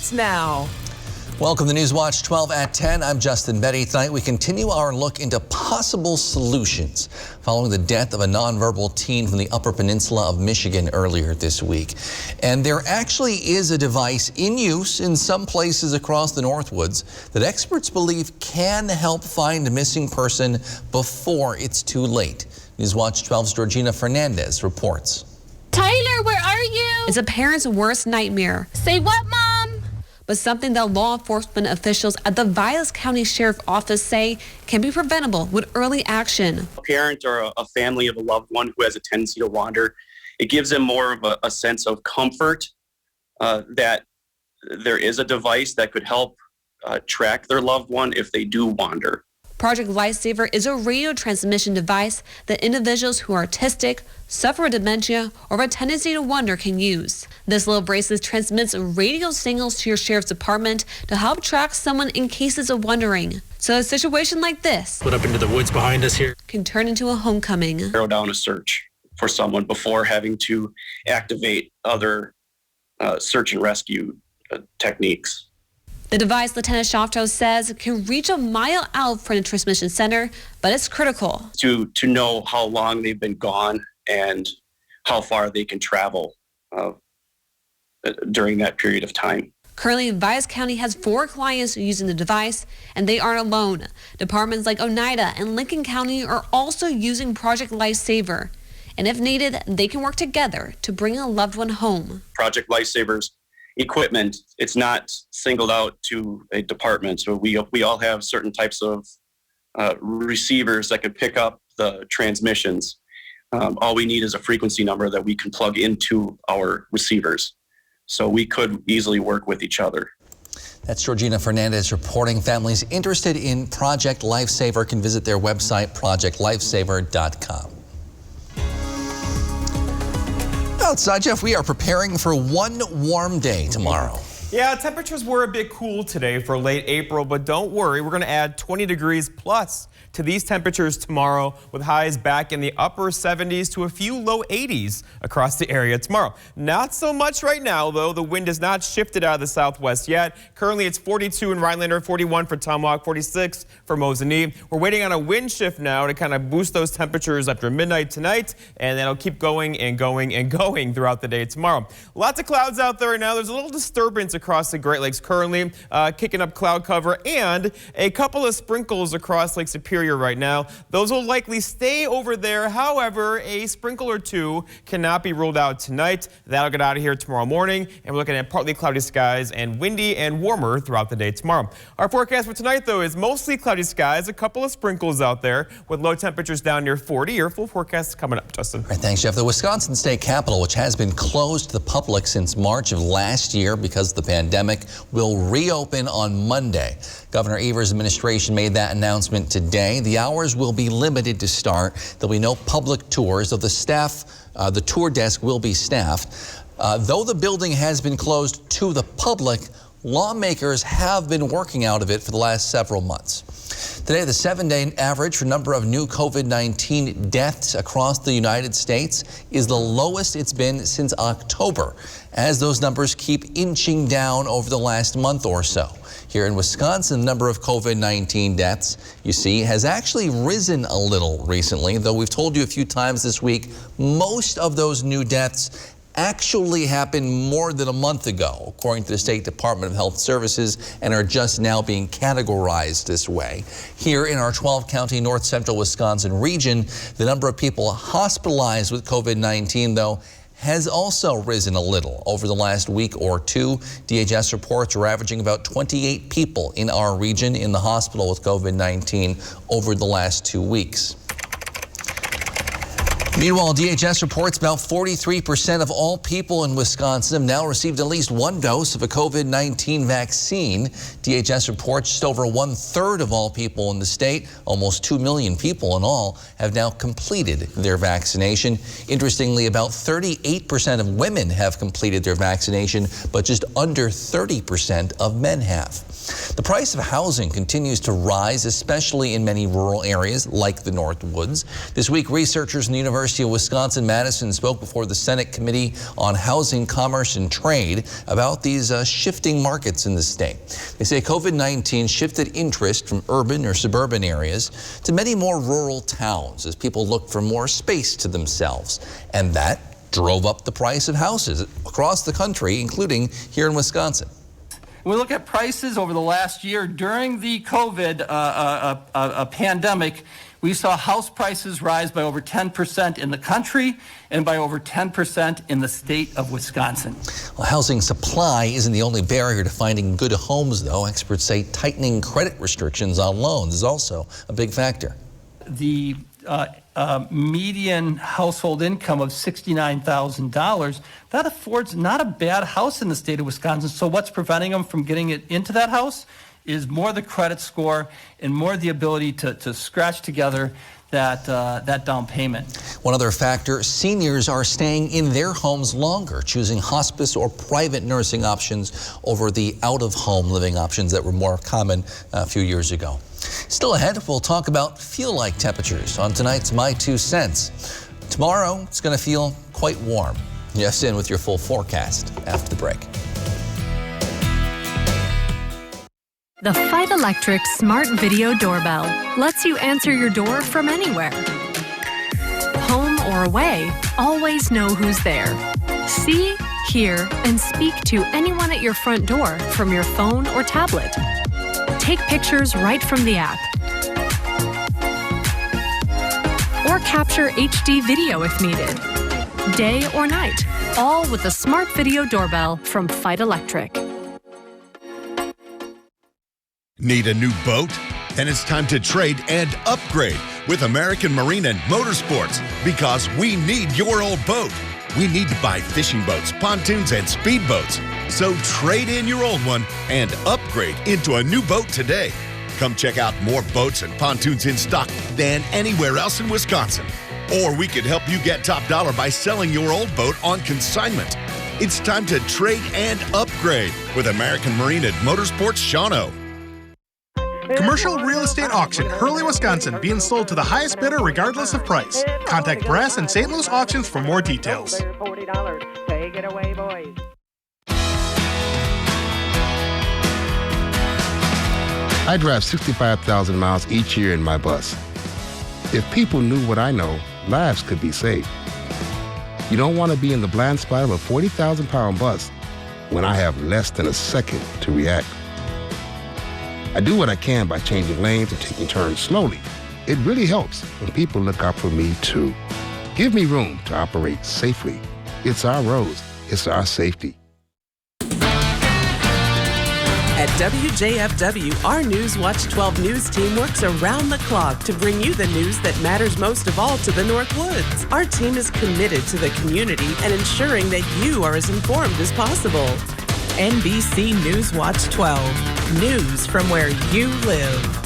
starts now. Welcome to Newswatch 12 at 10. I'm Justin Betty. Tonight we continue our look into possible solutions following the death of a nonverbal teen from the Upper Peninsula of Michigan earlier this week. And there actually is a device in use in some places across the Northwoods that experts believe can help find a missing person before it's too late. Newswatch 12's Georgina Fernandez reports. Tyler, where are you? It's a parent's worst nightmare. Say what, Mom? But something that law enforcement officials at the Vilas County Sheriff's Office say can be preventable with early action. A parent or a family of a loved one who has a tendency to wander, it gives them more of a sense of comfort that there is a device that could help track their loved one if they do wander. Project Lifesaver is a radio transmission device that individuals who are autistic, suffer with dementia, or have a tendency to wander can use. This little bracelet transmits radio signals to your sheriff's department to help track someone in cases of wandering. So a situation like this, put up into the woods behind us here, can turn into a homecoming. Narrow down a search for someone before having to activate other search and rescue techniques. The device, Lieutenant Shofto says, can reach a mile out from the transmission center, but it's critical. To know how long they've been gone and how far they can travel during that period of time. Currently, Vilas County has 4 clients using the device, and they aren't alone. Departments like Oneida and Lincoln County are also using Project Lifesaver. And if needed, they can work together to bring a loved one home. Project Lifesaver's equipment, it's not singled out to a department. So we all have certain types of receivers that can pick up the transmissions. All we need is a frequency number that we can plug into our receivers. So we could easily work with each other. That's Georgina Fernandez reporting. Families interested in Project Lifesaver can visit their website, projectlifesaver.com. Outside, Jeff, we are preparing for one warm day tomorrow. Yeah, temperatures were a bit cool today for late April, but don't worry, we're going to add 20 degrees plus to these temperatures tomorrow, with highs back in the upper 70s to a few low 80s across the area tomorrow. Not so much right now, though. The wind has not shifted out of the southwest yet. Currently, it's 42 in Rhinelander, 41 for Tomahawk, 46 for Mosinee. We're waiting on a wind shift now to kind of boost those temperatures after midnight tonight, and that'll keep going and going and going throughout the day tomorrow. Lots of clouds out there right now. There's a little disturbance across the Great Lakes currently, kicking up cloud cover, and a couple of sprinkles across Lake Superior right now. Those will likely stay over there. However, a sprinkle or two cannot be ruled out tonight. That'll get out of here tomorrow morning, and we're looking at partly cloudy skies and windy and warmer throughout the day tomorrow. Our forecast for tonight, though, is mostly cloudy skies, a couple of sprinkles out there with low temperatures down near 40. Your full forecast is coming up, Justin. All right, thanks, Jeff. The Wisconsin State Capitol, which has been closed to the public since March of last year because of the pandemic, will reopen on Monday. Governor Evers' administration made that announcement today. The hours will be limited to start. There'll be no public tours of the staff. The tour desk will be staffed. Though the building has been closed to the public, lawmakers have been working out of it for the last several months. Today, the 7-day average for number of new COVID-19 deaths across the United States is the lowest it's been since October, as those numbers keep inching down over the last month or so. Here in Wisconsin, the number of COVID-19 deaths, you see, has actually risen a little recently, though we've told you a few times this week, most of those new deaths actually happened more than a month ago, according to the State Department of Health Services, and are just now being categorized this way. Here in our 12-county north central Wisconsin region, the number of people hospitalized with COVID-19, though, has also risen a little over the last week or two. DHS reports are averaging about 28 people in our region in the hospital with COVID-19 over the last 2 weeks. Meanwhile, DHS reports about 43% of all people in Wisconsin have now received at least one dose of a COVID-19 vaccine. DHS reports just over 1/3 of all people in the state, almost 2 million people in all, have now completed their vaccination. Interestingly, about 38% of women have completed their vaccination, but just under 30% of men have. The price of housing continues to rise, especially in many rural areas like the Northwoods. This week, researchers in the University University of Wisconsin-Madison spoke before the Senate Committee on Housing, Commerce, and Trade about these shifting markets in the state. They say COVID-19 shifted interest from urban or suburban areas to many more rural towns as people look for more space to themselves. And that drove up the price of houses across the country, including here in Wisconsin. We look at prices over the last year during the COVID pandemic. We saw house prices rise by over 10% in the country and by over 10% in the state of Wisconsin. Well, housing supply isn't the only barrier to finding good homes, though. Experts say tightening credit restrictions on loans is also a big factor. The median household income of $69,000, that affords not a bad house in the state of Wisconsin. So what's preventing them from getting it into that house is more the credit score and more the ability to scratch together that down payment. One other factor, seniors are staying in their homes longer, choosing hospice or private nursing options over the out-of-home living options that were more common a few years ago. Still ahead, we'll talk about feel-like temperatures on tonight's My 2 Cents. Tomorrow, it's going to feel quite warm. Yes, in with your full forecast after the break. The Fight Electric Smart Video Doorbell lets you answer your door from anywhere. Home or away, always know who's there. See, hear, and speak to anyone at your front door from your phone or tablet. Take pictures right from the app. Or capture HD video if needed. Day or night, all with the Smart Video Doorbell from Fight Electric. Need a new boat? Then it's time to trade and upgrade with American Marine and Motorsports, because we need your old boat. We need to buy fishing boats, pontoons, and speedboats. So trade in your old one and upgrade into a new boat today. Come check out more boats and pontoons in stock than anywhere else in Wisconsin. Or we could help you get top dollar by selling your old boat on consignment. It's time to trade and upgrade with American Marine and Motorsports Shawano. Commercial real estate auction, Hurley, Wisconsin, being sold to the highest bidder regardless of price. Contact Brass and St. Louis Auctions for more details. Take it away, boys. I drive 65,000 miles each year in my bus. If people knew what I know, lives could be saved. You don't want to be in the blind spot of a 40,000-pound bus when I have less than a second to react. I do what I can by changing lanes and taking turns slowly. It really helps when people look out for me, too. Give me room to operate safely. It's our roads. It's our safety. At WJFW, our Newswatch 12 News team works around the clock to bring you the news that matters most of all to the North Woods. Our team is committed to the community and ensuring that you are as informed as possible. NBC Newswatch 12, news from where you live.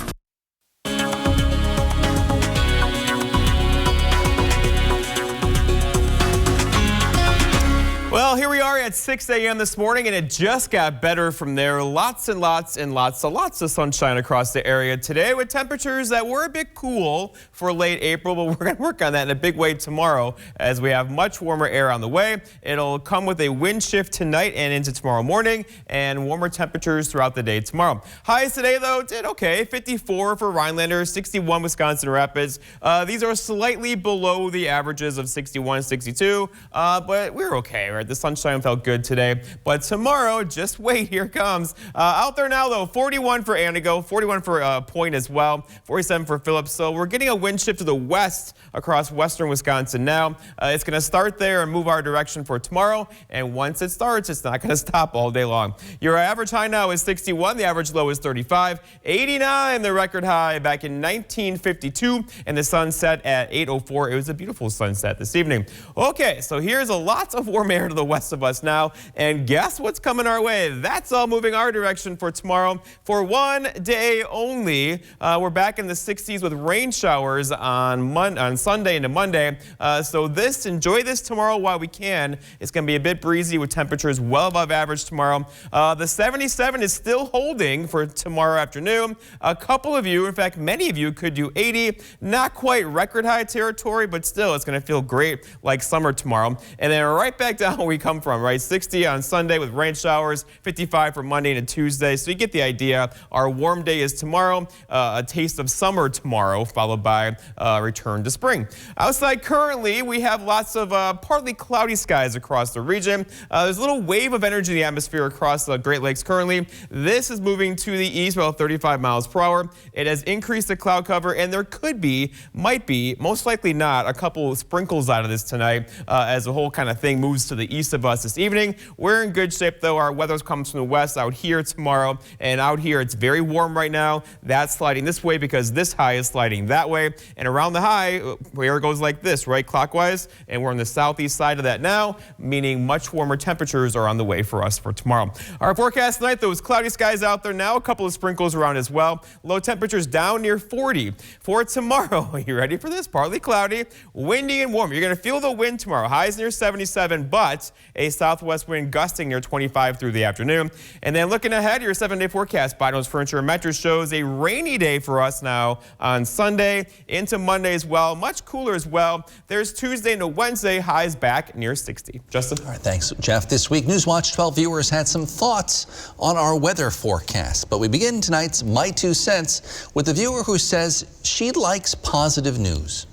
Well, here we are at 6 a.m. this morning, and it just got better from there. Lots and lots of sunshine across the area today, with temperatures that were a bit cool for late April, but we're going to work on that in a big way tomorrow as we have much warmer air on the way. It'll come with a wind shift tonight and into tomorrow morning, and warmer temperatures throughout the day tomorrow. Highs today, though, did okay. 54 for Rhinelander, 61 Wisconsin Rapids. These are slightly below the averages of 61, 62, but we're okay, right? The sunshine felt good today, but tomorrow, just wait, here it comes. Out there now, though, 41 for Antigo, 41 for Point as well, 47 for Phillips. So we're getting a wind shift to the west across western Wisconsin now. It's going to start there and move our direction for tomorrow, and once it starts, it's not going to stop all day long. Your average high now is 61, the average low is 35, 89 the record high back in 1952, and the sun set at 8:04. It was a beautiful sunset this evening. Okay, so here's a lot of warm air to the west of us now. now. And guess what's coming our way? That's all moving our direction for tomorrow. For one day only, we're back in the 60s with rain showers on Sunday into Monday. So enjoy this tomorrow while we can. It's going to be a bit breezy with temperatures well above average tomorrow. The 77 is still holding for tomorrow afternoon. A couple of you, in fact, many of you could do 80. Not quite record high territory, but still it's going to feel great like summer tomorrow. And then right back down where we come from, right? 60 on Sunday with rain showers, 55 for Monday and Tuesday. So you get the idea. Our warm day is tomorrow, a taste of summer tomorrow, followed by return to spring. Outside currently, we have lots of partly cloudy skies across the region. There's a little wave of energy in the atmosphere across the Great Lakes currently. This is moving to the east about 35 miles per hour. It has increased the cloud cover, and there could be, might be, most likely not, a couple of sprinkles out of this tonight as the whole kind of thing moves to the east of us this evening. We're in good shape, though. Our weather comes from the west out here tomorrow, and out here it's very warm right now. That's sliding this way because this high is sliding that way. And around the high, where it goes like this, right, clockwise, and we're on the southeast side of that now, meaning much warmer temperatures are on the way for us for tomorrow. Our forecast tonight, those cloudy skies out there now, a couple of sprinkles around as well. Low temperatures down near 40. For tomorrow, are you ready for this? Partly cloudy, windy and warm. You're going to feel the wind tomorrow. Highs near 77, but a southwest wind gusting near 25 through the afternoon. And then looking ahead, your 7-day forecast, Binos Furniture and Mattress shows a rainy day for us now on Sunday into Monday as well. Much cooler as well. There's Tuesday into Wednesday, highs back near 60. Justin? All right, thanks, Jeff. This week, Newswatch 12 viewers had some thoughts on our weather forecast. But we begin tonight's My Two Cents with a viewer who says she likes positive news.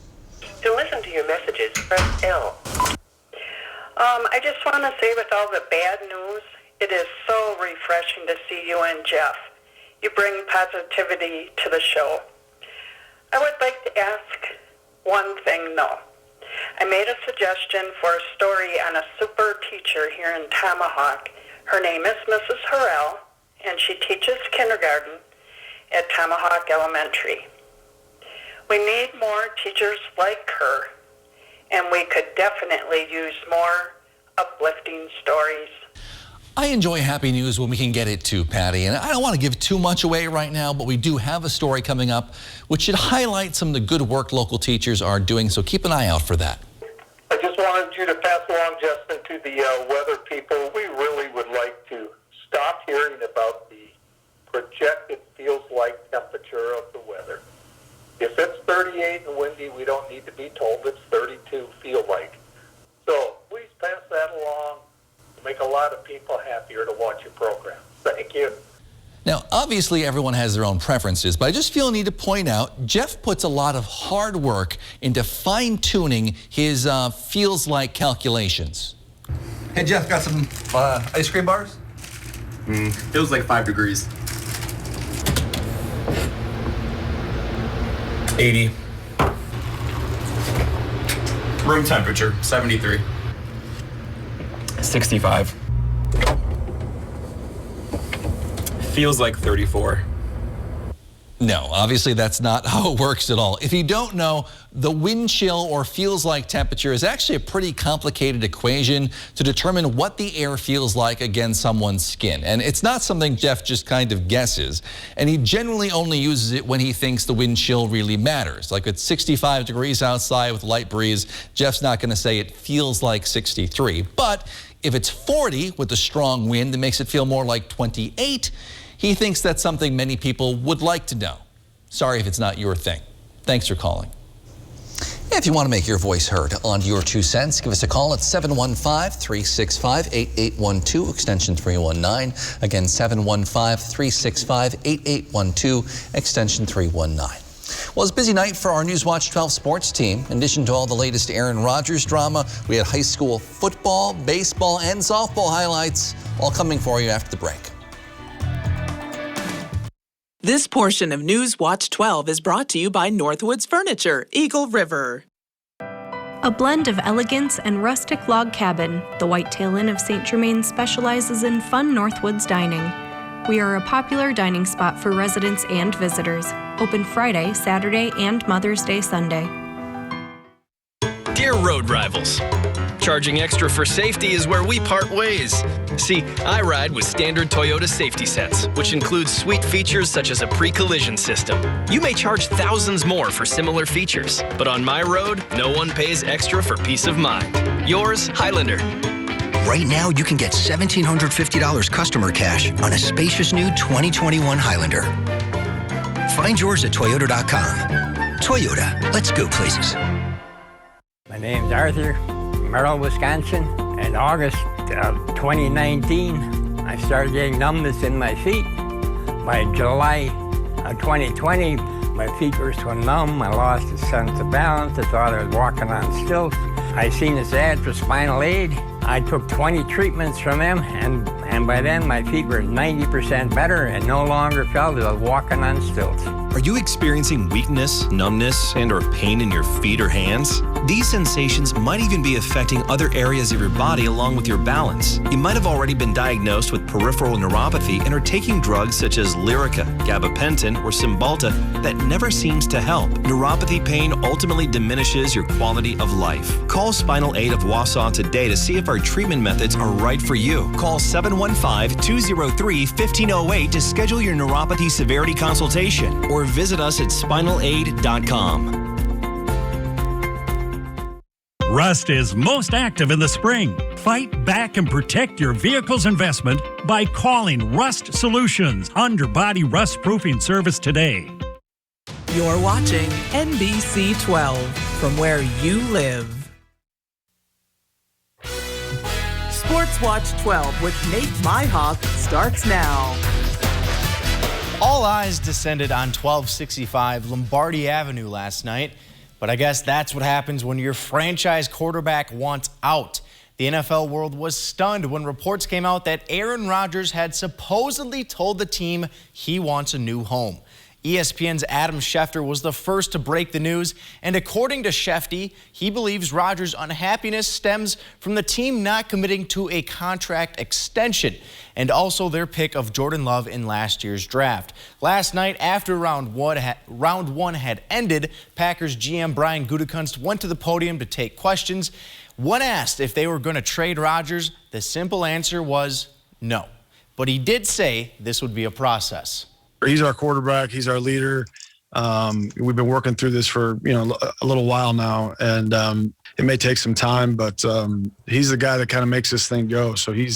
To listen to your messages, press L. I just want to say with all the bad news, it is so refreshing to see you and Jeff. You bring positivity to the show. I would like to ask one thing, though. I made a suggestion for a story on a super teacher here in Tomahawk. Her name is Mrs. Harrell, and she teaches kindergarten at Tomahawk Elementary. We need more teachers like her, and we could definitely use more uplifting stories. I enjoy happy news when we can get it too, Patty. And I don't want to give too much away right now, but we do have a story coming up which should highlight some of the good work local teachers are doing, so keep an eye out for that. I just wanted you to pass along, Justin, to the weather people. We really would like to stop hearing about the projected feels-like temperature of the weather. If it's 38 and windy, we don't need to be told it's 32 feel-like. So please pass that along. It'll make a lot of people happier to watch your program. Thank you. Now, obviously, everyone has their own preferences, but I just feel a need to point out, Jeff puts a lot of hard work into fine-tuning his feels-like calculations. Hey, Jeff, got some ice cream bars? Feels like 5 degrees. 80. Room temperature, 73. 65. Feels like 34. No, obviously that's not how it works at all. If you don't know, the wind chill or feels like temperature is actually a pretty complicated equation to determine what the air feels like against someone's skin. And it's not something Jeff just kind of guesses. And he generally only uses it when he thinks the wind chill really matters. Like it's 65 degrees outside with a light breeze, Jeff's not going to say it feels like 63. But if it's 40 with a strong wind that makes it feel more like 28, he thinks that's something many people would like to know. Sorry if it's not your thing. Thanks for calling. If you want to make your voice heard on Your Two Cents, give us a call at 715-365-8812, extension 319. Again, 715-365-8812, extension 319. Well, it's a busy night for our Newswatch 12 sports team. In addition to all the latest Aaron Rodgers drama, we had high school football, baseball, and softball highlights, all coming for you after the break. This portion of Newswatch 12 is brought to you by Northwoods Furniture, Eagle River. A blend of elegance and rustic log cabin, the Whitetail Inn of St. Germain specializes in fun Northwoods dining. We are a popular dining spot for residents and visitors. Open Friday, Saturday, and Mother's Day Sunday. Dear road rivals, Charging extra for safety is where we part ways. See, I ride with standard Toyota safety sets, which includes sweet features such as a pre-collision system. You may charge thousands more for similar features, but on my road, no one pays extra for peace of mind. Yours, Highlander. Right now, you can get $1,750 customer cash on a spacious new 2021 Highlander. Find yours at Toyota.com. Toyota, let's go places. My name's Arthur, Merrill, Wisconsin. In August of 2019, I started getting numbness in my feet. By July of 2020, my feet were so numb, I lost a sense of balance. I thought I was walking on stilts. I seen this ad for spinal aid. I took 20 treatments from them, and by then my feet were 90% better and no longer felt as I was walking on stilts. Are you experiencing weakness, numbness, and/or pain in your feet or hands? These sensations might even be affecting other areas of your body along with your balance. You might have already been diagnosed with peripheral neuropathy and are taking drugs such as Lyrica, gabapentin, or Cymbalta that never seems to help. Neuropathy pain ultimately diminishes your quality of life. Call Spinal Aid of Wausau today to see if our treatment methods are right for you. Call 715-203-1508 to schedule your neuropathy severity consultation or visit us at spinalaid.com. Rust is most active in the spring. Fight back and protect your vehicle's investment by calling Rust Solutions underbody rust proofing service today. You're watching NBC 12 from where you live. Sports Watch 12 with Nate Myhawk starts now. All eyes descended on 1265 Lombardi Avenue last night, but I guess that's what happens when your franchise quarterback wants out. The NFL world was stunned when reports came out that Aaron Rodgers had supposedly told the team he wants a new home. ESPN's Adam Schefter was the first to break the news, and according to Schefty, he believes Rodgers' unhappiness stems from the team not committing to a contract extension, and also their pick of Jordan Love in last year's draft. Last night, after round one had ended, Packers GM Brian Gutekunst went to the podium to take questions. When asked if they were going to trade Rodgers, the simple answer was no. But he did say this would be a process. He's our quarterback. He's our leader. We've been working through this for a little while now, and it may take some time, but he's the guy that kind of makes this thing go. So he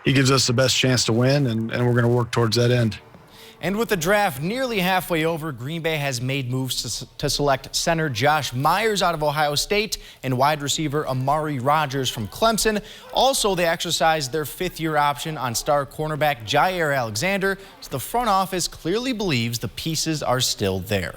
gives us the best chance to win, and we're going to work towards that end. And with the draft nearly halfway over, Green Bay has made moves to select center Josh Myers out of Ohio State and wide receiver Amari Rodgers from Clemson. Also, they exercised their fifth-year option on star cornerback Jair Alexander, so the front office clearly believes the pieces are still there.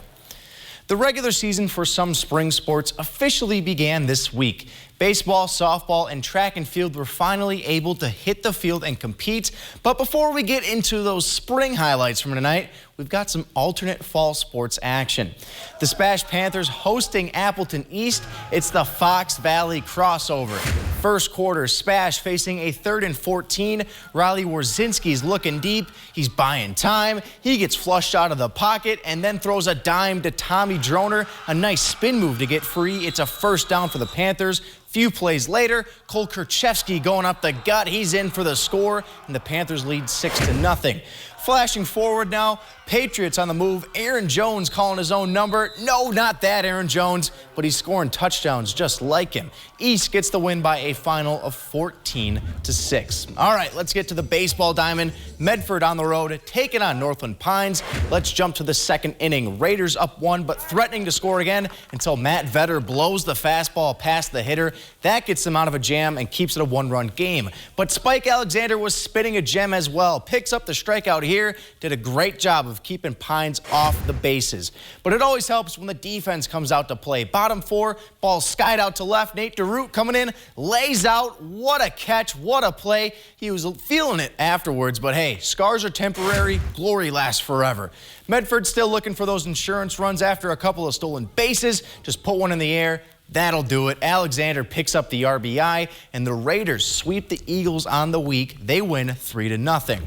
The regular season for some spring sports officially began this week. Baseball, softball, and track and field were finally able to hit the field and compete. But before we get into those spring highlights from tonight, we've got some alternate fall sports action. The Spash Panthers hosting Appleton East. It's the Fox Valley crossover. First quarter, Spash facing a 3rd and 14. Riley Warzinski's looking deep. He's buying time. He gets flushed out of the pocket and then throws a dime to Tommy Droner. A nice spin move to get free. It's a first down for the Panthers. Few plays later, Cole Kurchevsky going up the gut. He's in for the score, and the Panthers lead 6-0. Flashing forward now, Patriots on the move. Aaron Jones calling his own number. No, not that Aaron Jones, but he's scoring touchdowns just like him. East gets the win by a final of 14-6. All right, let's get to the baseball diamond. Medford on the road, taking on Northland Pines. Let's jump to the second inning. Raiders up 1, but threatening to score again until Matt Vetter blows the fastball past the hitter. That gets them out of a jam and keeps it a 1-run game. But Spike Alexander was spitting a gem as well. Picks up the strikeout here. Did a great job of keeping Pines off the bases. But it always helps when the defense comes out to play. Bottom 4, ball skied out to left. Nate DeRoot coming in, lays out. What a catch, what a play. He was feeling it afterwards, but hey, scars are temporary, glory lasts forever. Medford's still looking for those insurance runs after a couple of stolen bases. Just put one in the air. That'll do it. Alexander picks up the RBI, and the Raiders sweep the Eagles on the week. They win 3-0.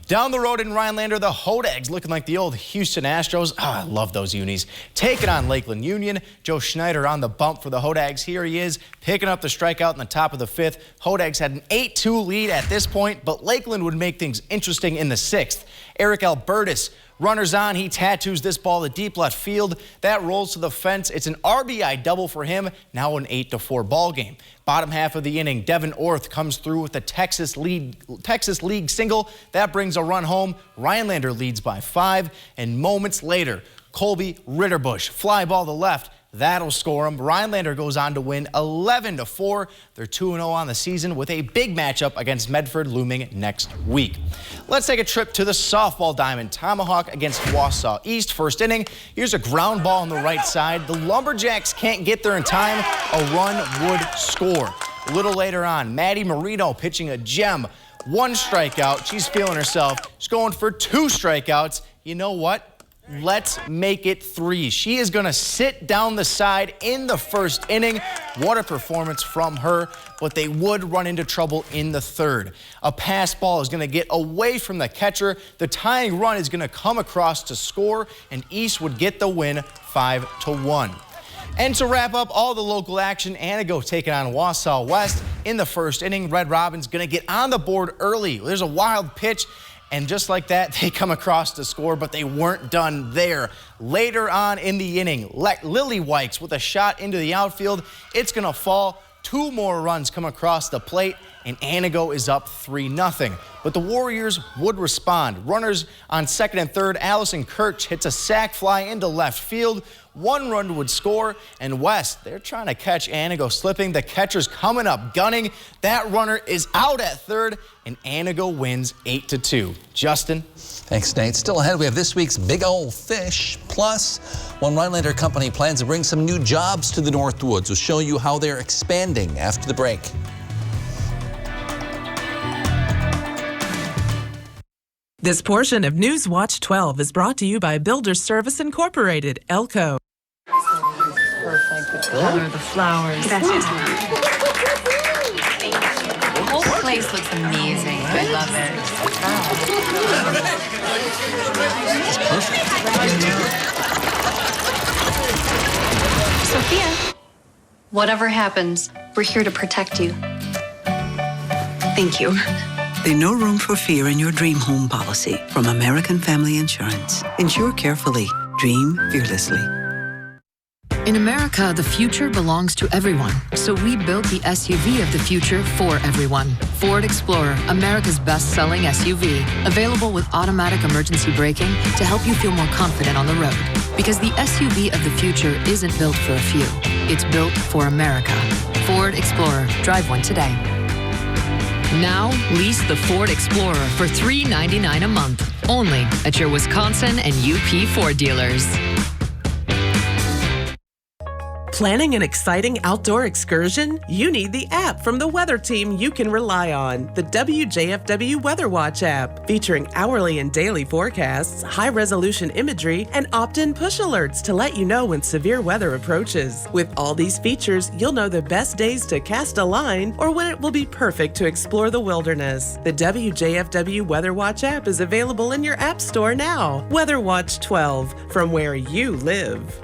Down the road in Rhinelander, the Hodags looking like the old Houston Astros. I love those unis. Taking on Lakeland Union. Joe Schneider on the bump for the Hodags. Here he is, picking up the strikeout in the top of the 5th. Hodags had an 8-2 lead at this point, but Lakeland would make things interesting in the 6th. Eric Albertus, runners on, he tattoos this ball to deep left field. That rolls to the fence. It's an RBI double for him. Now an 8-4 ball game. Bottom half of the inning, Devin Orth comes through with the Texas League single. That brings a run home. Rhinelander leads by 5. And moments later, Colby Ritterbusch, fly ball to left. That'll score them. Rhinelander goes on to win 11-4. They're 2-0 on the season with a big matchup against Medford looming next week. Let's take a trip to the softball diamond. Tomahawk against Wausau East. First inning. Here's a ground ball on the right side. The Lumberjacks can't get there in time. A run would score. A little later on, Maddie Marino pitching a gem. 1 strikeout. She's feeling herself. She's going for 2 strikeouts. You know what? Let's make it 3. She is going to sit down the side in the first inning. What a performance from her, but they would run into trouble in the 3rd. A pass ball is going to get away from the catcher. The tying run is going to come across to score, and East would get the win 5-1. And to wrap up all the local action, Antigo taking on Wausau West in the first inning. Red Robin's going to get on the board early. There's a wild pitch. And just like that, they come across to score, but they weren't done there. Later on in the inning, Lily Wykes with a shot into the outfield. It's going to fall. 2 more runs come across the plate, and Antigo is up 3-0. But the Warriors would respond. Runners on 2nd and 3rd, Allison Kirch hits a sac fly into left field. 1 run would score, and West, they're trying to catch Antigo slipping. The catcher's coming up gunning. That runner is out at 3rd, and Antigo wins 8-2. Justin? Thanks, Nate. Still ahead, we have this week's Big Ol' Fish. Plus, one Rhinelander company plans to bring some new jobs to the Northwoods. We'll show you how they're expanding after the break. This portion of News Watch 12 is brought to you by Builders Service Incorporated, Elko. Perfect. The color of the flowers. That's just the whole place looks amazing. I love it. It's perfect. Sophia, whatever happens, we're here to protect you. Thank you. There's no room for fear in your dream home policy from American Family Insurance. Insure carefully. Dream fearlessly. In America, the future belongs to everyone. So we built the SUV of the future for everyone. Ford Explorer, America's best-selling SUV. Available with automatic emergency braking to help you feel more confident on the road. Because the SUV of the future isn't built for a few. It's built for America. Ford Explorer. Drive one today. Now, lease the Ford Explorer for $399 a month, only at your Wisconsin and UP Ford dealers. Planning an exciting outdoor excursion? You need the app from the weather team you can rely on. The WJFW Weather Watch app, featuring hourly and daily forecasts, high-resolution imagery, and opt-in push alerts to let you know when severe weather approaches. With all these features, you'll know the best days to cast a line or when it will be perfect to explore the wilderness. The WJFW Weather Watch app is available in your app store now. Weather Watch 12, from where you live.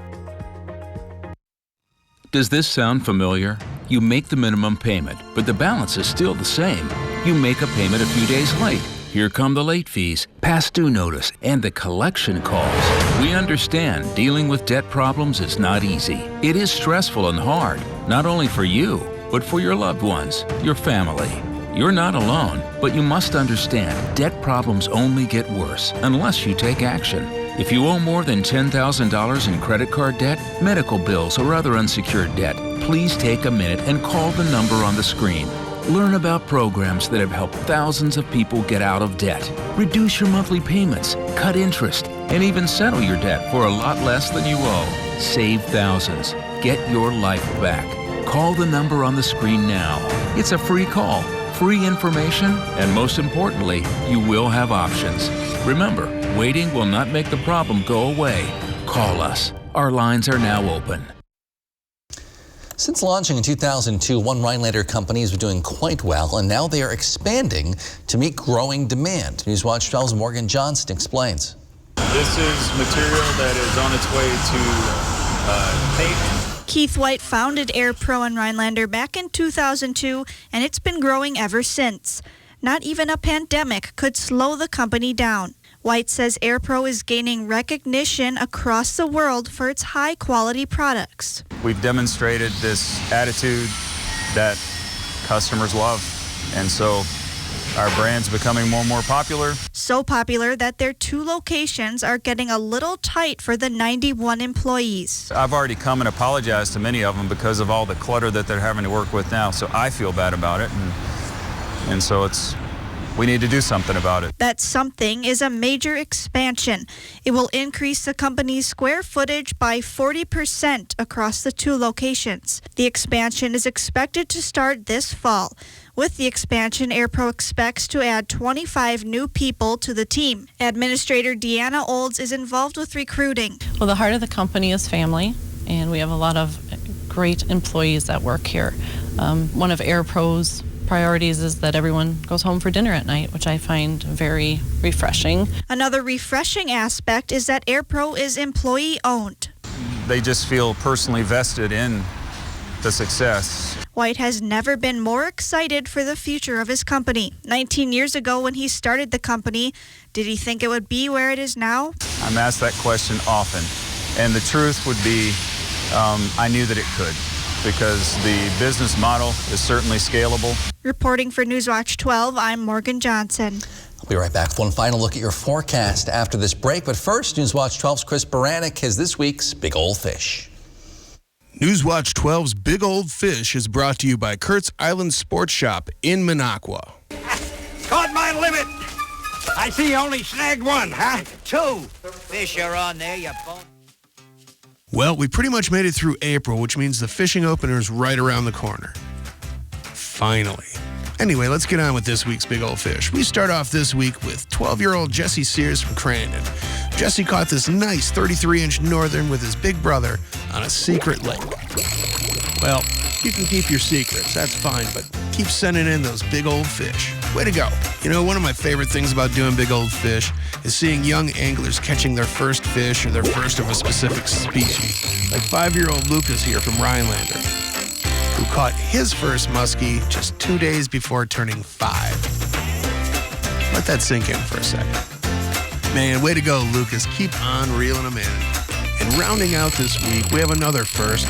Does this sound familiar? You make the minimum payment, but the balance is still the same. You make a payment a few days late. Here come the late fees, past due notice, and the collection calls. We understand dealing with debt problems is not easy. It is stressful and hard, not only for you, but for your loved ones, your family. You're not alone, but you must understand debt problems only get worse unless you take action. If you owe more than $10,000 in credit card debt, medical bills, or other unsecured debt, please take a minute and call the number on the screen. Learn about programs that have helped thousands of people get out of debt. Reduce your monthly payments, cut interest, and even settle your debt for a lot less than you owe. Save thousands. Get your life back. Call the number on the screen now. It's a free call, free information, and most importantly, you will have options. Remember, waiting will not make the problem go away. Call us. Our lines are now open. Since launching in 2002, one Rhinelander company has been doing quite well, and now they are expanding to meet growing demand. Newswatch 12's Morgan Johnston explains. This is material that is on its way to paint. Keith White founded AirPro in Rhinelander back in 2002, and it's been growing ever since. Not even a pandemic could slow the company down. White says AirPro is gaining recognition across the world for its high-quality products. We've demonstrated this attitude that customers love, and so our brand's becoming more and more popular. So popular that their 2 locations are getting a little tight for the 91 employees. I've already come and apologized to many of them because of all the clutter that they're having to work with now, so I feel bad about it, and so we need to do something about it. That something is a major expansion. It will increase the company's square footage by 40% across the 2 locations. The expansion is expected to start this fall. With the expansion, AirPro expects to add 25 new people to the team. Administrator Deanna Olds is involved with recruiting. Well, the heart of the company is family, and we have a lot of great employees that work here. One of AirPro's priorities is that everyone goes home for dinner at night, which I find very refreshing. Another refreshing aspect is that AirPro is employee-owned. They just feel personally vested in the success. White has never been more excited for the future of his company. 19 years ago when he started the company, did he think it would be where it is now? I'm asked that question often, and the truth would be I knew that it could, because the business model is certainly scalable. Reporting for Newswatch 12, I'm Morgan Johnson. I'll be right back with one final look at your forecast after this break. But first, Newswatch 12's Chris Baranek has this week's Big Old Fish. Newswatch 12's Big Old Fish is brought to you by Kurt's Island Sports Shop in Minocqua. Caught my limit. I see you only snagged 1, huh? 2. Fish are on there, you bone. Well, we pretty much made it through April, which means the fishing opener is right around the corner. Finally. Anyway, let's get on with this week's Big Old Fish. We start off this week with 12-year-old Jesse Sears from Crandon. Jesse caught this nice 33-inch northern with his big brother on a secret lake. Well, you can keep your secrets, that's fine, but keep sending in those big old fish. Way to go. You know, one of my favorite things about doing Big Old Fish is seeing young anglers catching their first fish or their first of a specific species. Like 5-year-old Lucas here from Rhinelander, who caught his first muskie just 2 days before turning 5. Let that sink in for a second. Man, way to go, Lucas. Keep on reeling them in. And rounding out this week, we have another first.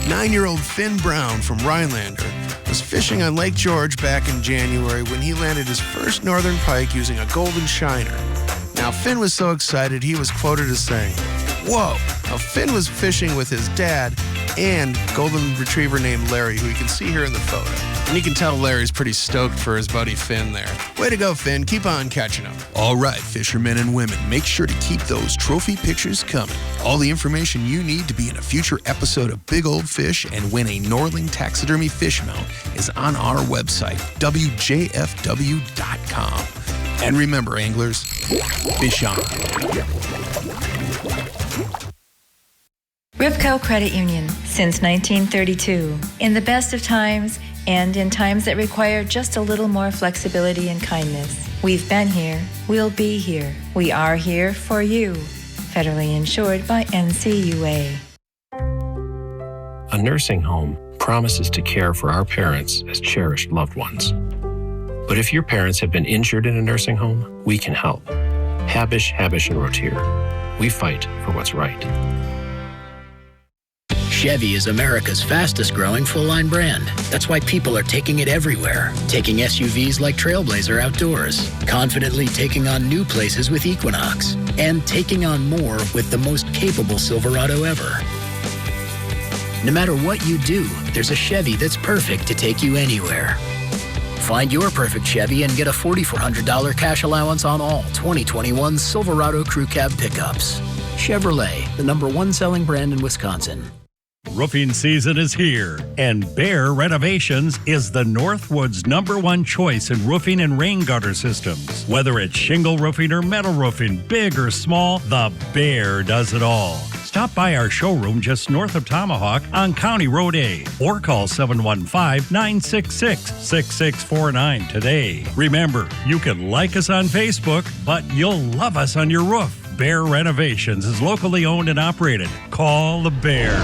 9-year-old Finn Brown from Rhinelander was fishing on Lake George back in January when he landed his first northern pike using a golden shiner. Now, Finn was so excited he was quoted as saying, "Whoa!" Now, Finn was fishing with his dad and golden retriever named Larry, who you can see here in the photo. And you can tell Larry's pretty stoked for his buddy Finn there. Way to go, Finn. Keep on catching them. All right, fishermen and women, make sure to keep those trophy pictures coming. All the information you need to be in a future episode of Big Old Fish and win a Norling taxidermy fish mount is on our website, WJFW.com. And remember, anglers, fish on. Ripco Credit Union, since 1932. In the best of times and in times that require just a little more flexibility and kindness. We've been here, we'll be here. We are here for you. Federally insured by NCUA. A nursing home promises to care for our parents as cherished loved ones. But if your parents have been injured in a nursing home, we can help. Habish, Habish, and Rotier. We fight for what's right. Chevy is America's fastest growing full-line brand. That's why people are taking it everywhere. Taking SUVs like Trailblazer outdoors, confidently taking on new places with Equinox, and taking on more with the most capable Silverado ever. No matter what you do, there's a Chevy that's perfect to take you anywhere. Find your perfect Chevy and get a $4,400 cash allowance on all 2021 Silverado Crew Cab pickups. Chevrolet, the #1 selling brand in Wisconsin. Roofing season is here, and Bear Renovations is the Northwoods #1 choice in roofing and rain gutter systems. Whether it's shingle roofing or metal roofing, big or small, the Bear does it all. stop by our showroom just north of Tomahawk on County Road A or call 715-966-6649 today. Remember, you can like us on Facebook, but you'll love us on your roof. Bear Renovations is locally owned and operated. Call the Bear.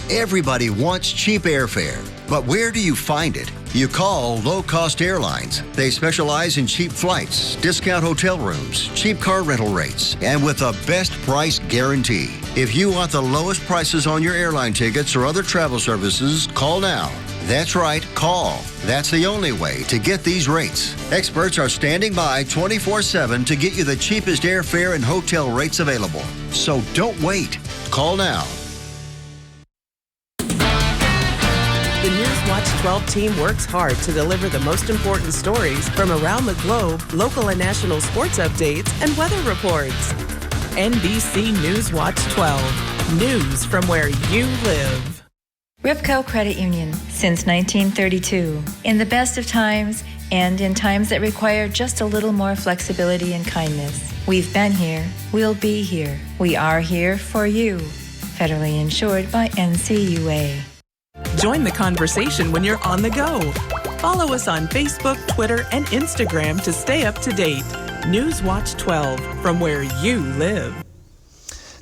Everybody wants cheap airfare, but where do you find it? You call Low Cost Airlines. They specialize in cheap flights, discount hotel rooms, cheap car rental rates, and with a best price guarantee. If you want the lowest prices on your airline tickets or other travel services, call now. That's right, call. That's the only way to get these rates. Experts are standing by 24/7 to get you the cheapest airfare and hotel rates available. So don't wait. Call now. The Newswatch 12 team works hard to deliver the most important stories from around the globe, local and national sports updates, and weather reports. NBC Newswatch 12. News from where you live. Ripco Credit Union, since 1932. In the best of times and in times that require just a little more flexibility and kindness. We've been here. We'll be here. We are here for you. Federally insured by NCUA. Join the conversation when you're on the go. Follow us on Facebook, Twitter, and Instagram to stay up to date. Newswatch 12, from where you live.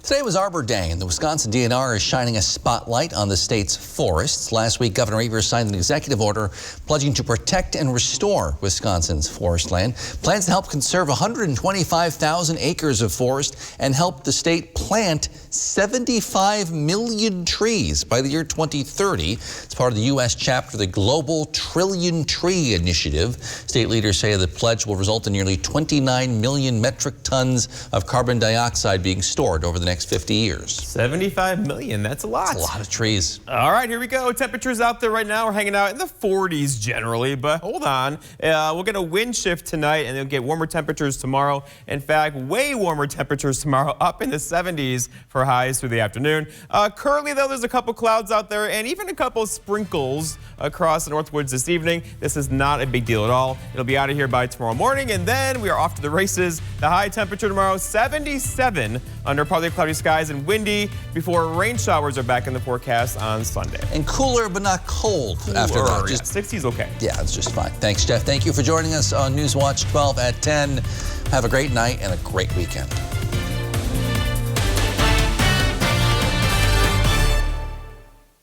Today was Arbor Day, and the Wisconsin DNR is shining a spotlight on the state's forests. Last week, Governor Evers signed an executive order pledging to protect and restore Wisconsin's forest land. Plans to help conserve 125,000 acres of forest and help the state plant 75 million trees by the year 2030. It's part of the U.S. chapter of the Global Trillion Tree Initiative. State leaders say the pledge will result in nearly 29 million metric tons of carbon dioxide being stored over the next 50 years. 75 million, that's a lot. That's a lot of trees. All right, here we go. Temperatures out there right now, we're hanging out in the 40s generally, but hold on. We'll get a wind shift tonight and then get warmer temperatures tomorrow. In fact, way warmer temperatures tomorrow, up in the 70s for highs through the afternoon. Currently, though, there's a couple clouds out there and even a couple sprinkles across the Northwoods this evening. This is not a big deal at all. It'll be out of here by tomorrow morning, and then we are off to the races. The high temperature tomorrow, 77 under partly cloudy skies and windy before rain showers are back in the forecast on Sunday. And cooler but not cold after that. Just 60's okay. Yeah, it's just fine. Thanks, Jeff. Thank you for joining us on Newswatch 12 at 10. Have a great night and a great weekend.